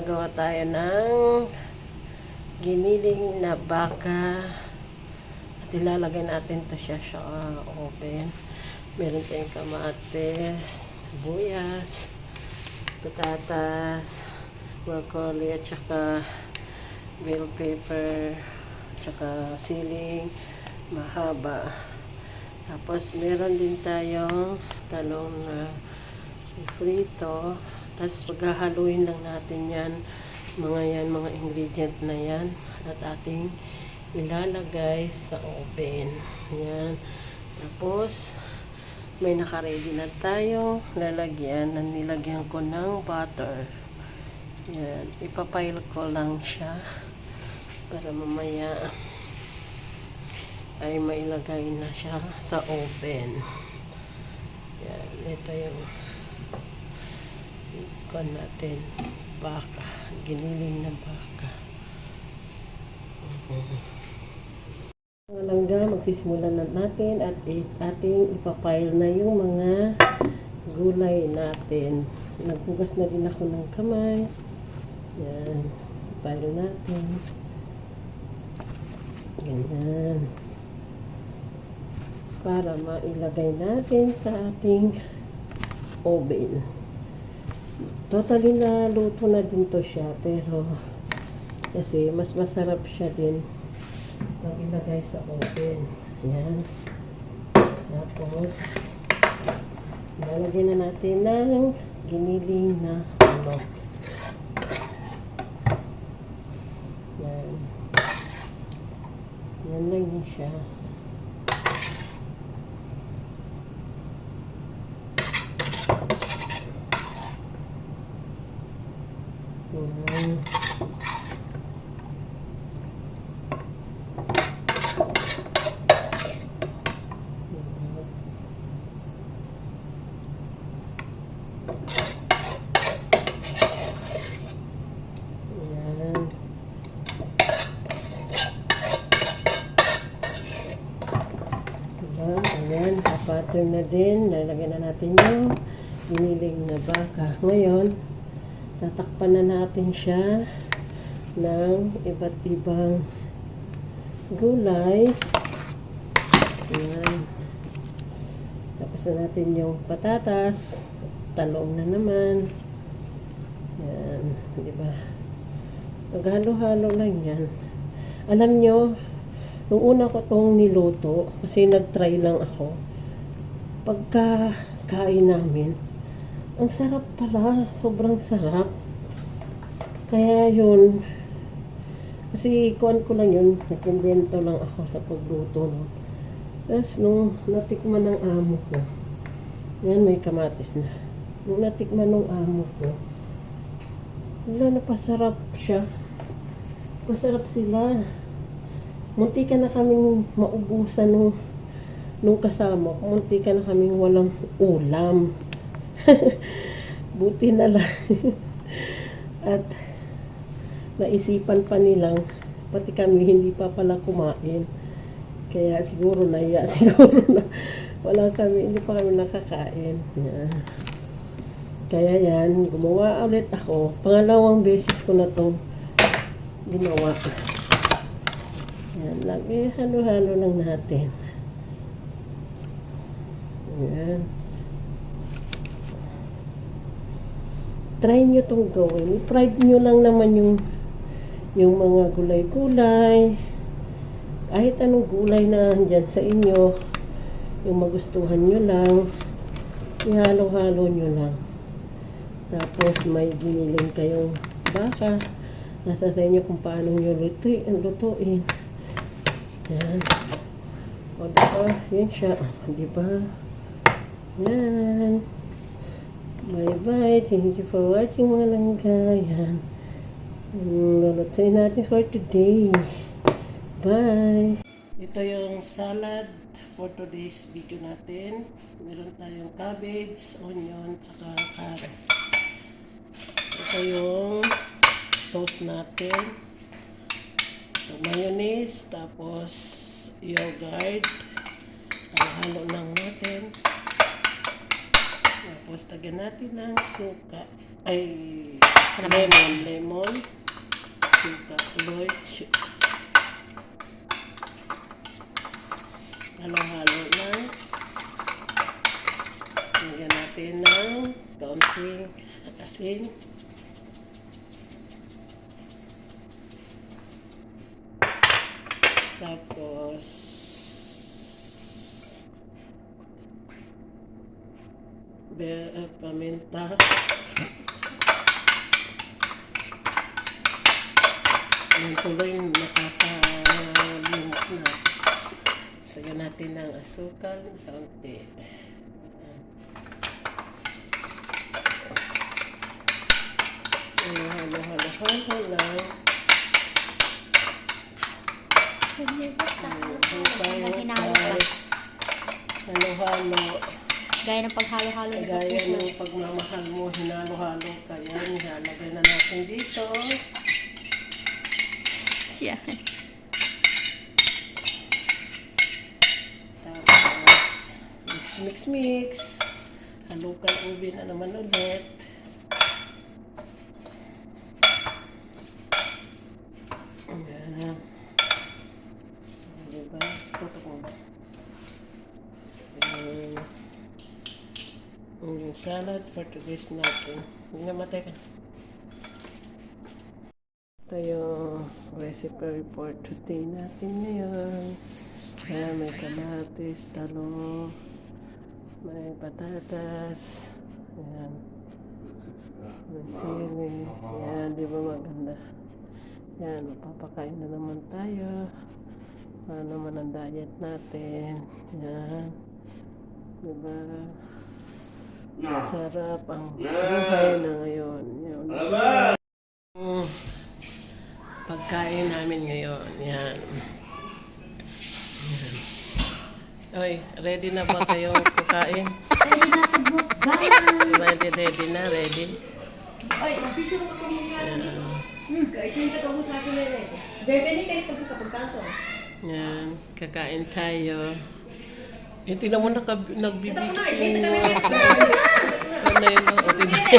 gagawa tayo ng giniling na baka at ilalagay natin to siya sa oven. Meron tayong kamatis, buyas, patatas, broccoli at saka bell pepper at saka siling mahaba. Tapos meron din tayong talong na frito. Tapos paghahaluin lang natin yan, mga ingredient na yan at ating ilalagay sa oven. Yan. Tapos may naka-ready na tayo lalagyan na nilagyan ko ng butter. Yan. Ipapile ko lang siya para mamaya ay mailagay na siya sa oven. Yan. Ito yung ikon natin, baka, giniling na baka. Mga langga, magsisimula na natin at ating ipapile na yung mga gulay natin. Naghugas na din ako ng kamay. Yan, ipile natin. Ganyan. Para mailagay natin sa ating oven. Totally na luto na din to siya, pero kasi mas masarap siya din pag ilagay sa oven. Ayan. Tapos ilalagay na natin ng giniling na manok. Yan. Yan lang yun siya. Yan. Ayan, pattern na din. Lalagyan na natin yung giniling na baka. Ngayon, tatakpan na natin siya ng iba't ibang gulay. Ayan. Tapos na natin yung patatas. Talong na naman. Ayan, diba? Maghalo-halo lang yan. Alam nyo, nung una ko tong niluto, kasi nag-try lang ako, pagka kain namin, ang sarap pala, sobrang sarap. Kaya yun, kasi kuwan ko lang yun, nag-invento lang ako sa pagluto. No? Tapos nung natikman ng amo ko, yan may kamatis na. Nung natikman ng amo ko, wala, napasarap siya. Masarap sila. Munti ka na kaming maubusan nung kasama ko. Munti ka na kaming walang ulam. Buti na lang. At naisipan pa nilang pati kami hindi pa pala kumain. Kaya siguro naiya. Siguro na hindi pa kami nakakain. Yeah. Kaya yan, gumawa ulit ako. Pangalawang beses ko na itong ginawa. Yan lang. Halo-halo lang natin. Yan. Try nyo itong gawin. Fried nyo lang naman yung mga gulay-gulay. Kahit anong gulay na dyan sa inyo, yung magustuhan nyo lang, ihalo-halo nyo lang. Tapos may giniling kayong baka. Nasa sa inyo kung paano nyo lutuin. Yan. O diba? Yan siya. O diba? Yan. Bye-bye. Thank you for watching mga langga. Yan. Lulutuin natin for today. Bye. Ito yung salad for today's video natin. Meron tayong cabbage, onion, saka carrots. Ito yung sauce natin. Ito, mayonnaise, tapos yogurt. Halo lang natin. Tapos, tagyan natin ng suka. Ay, lemon. lemon, suka, tuloy, halo-halo lang. Lagyan natin ng kaunting asin. Tapos paminta. Yung tuloy nakakalimot na. Sagyan natin ng asukal, kaunti. Halo-halo lang. Halo-halo. Gaya ng paghalo-halo ng Gaya ng pagmamahal mo, hinalo-halo ka yan. Ilalagay na natin dito. Yeah. Tapos, mix. Halukan ubi na naman ulit. Ayan. Diba? Tutok mo. Yung salad for today's natin. Hindi na matay ka. Ito yung recipe for today natin ngayon. Ayan, may kamatis, talong, may patatas, ayan, may sili, ayan, di ba maganda? Ayan, mapapakain na naman tayo. Para naman ang diet natin. Ayan, di ba? Sarap ang buhay na ngayon. Ayan. Pagkain namin ngayon. Yan. Yan. Oy, ready na ba kayong kukain? Ready na. Ay, mag-picture mo ako nila. Kasi yung taga mo sa akin na yun. Bebe, hindi kayo pagkakapagkanto. Yan. Kakain tayo. Yung tingnan mo nagbibigay. Ito ko na, isenta kami. Ano yun? O, tingnan mo.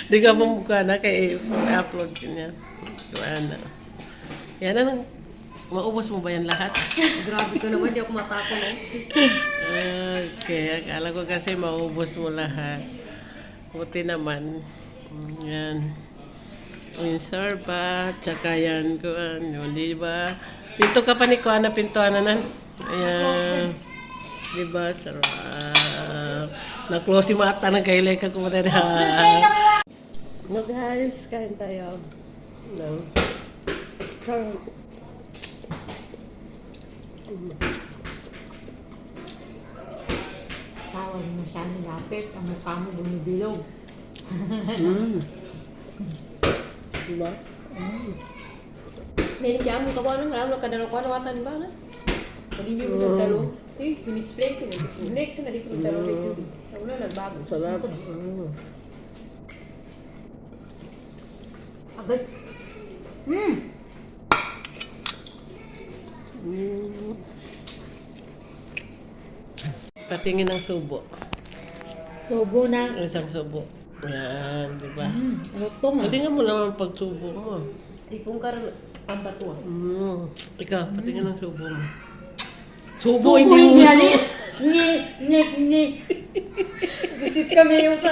Di ka pamukha na kay upload niya. Ano. Yan na. Maubos mo ba yan lahat? Grabe ka naman, di ako matako no. Okay. Akala ko kasi maubos mo lahat. Buti naman. Yan. Yung sarba. Tsaka yan. Yun, di ba? Pinto ka pa ni Kuana. Pintuan na nan. Ayan. Di ba? Sarap. Na-close yung mata ng kailay ka kumana na. No guys, kain tayo. No. Tawag mo siya nilapit, ang mukha mo bumibilog. Diba? May nagyaman ka ba? Anong alam na kadalo ko? Anawatan ba na? Pag-ibig ko sa talo. Pinexplain ko na. Next na dito ng talo dito. Wala, nagbago. Sarap. Agad. Patingin ng subo. Subo na. Isang subo. Yan, di ba? Lutong ah. Patingin mo naman pag subo mo. Ipong ka ang batuan. Ikaw, patingin ng subo mo. Subo, hindi uso. Ni. Visit kami yung sa...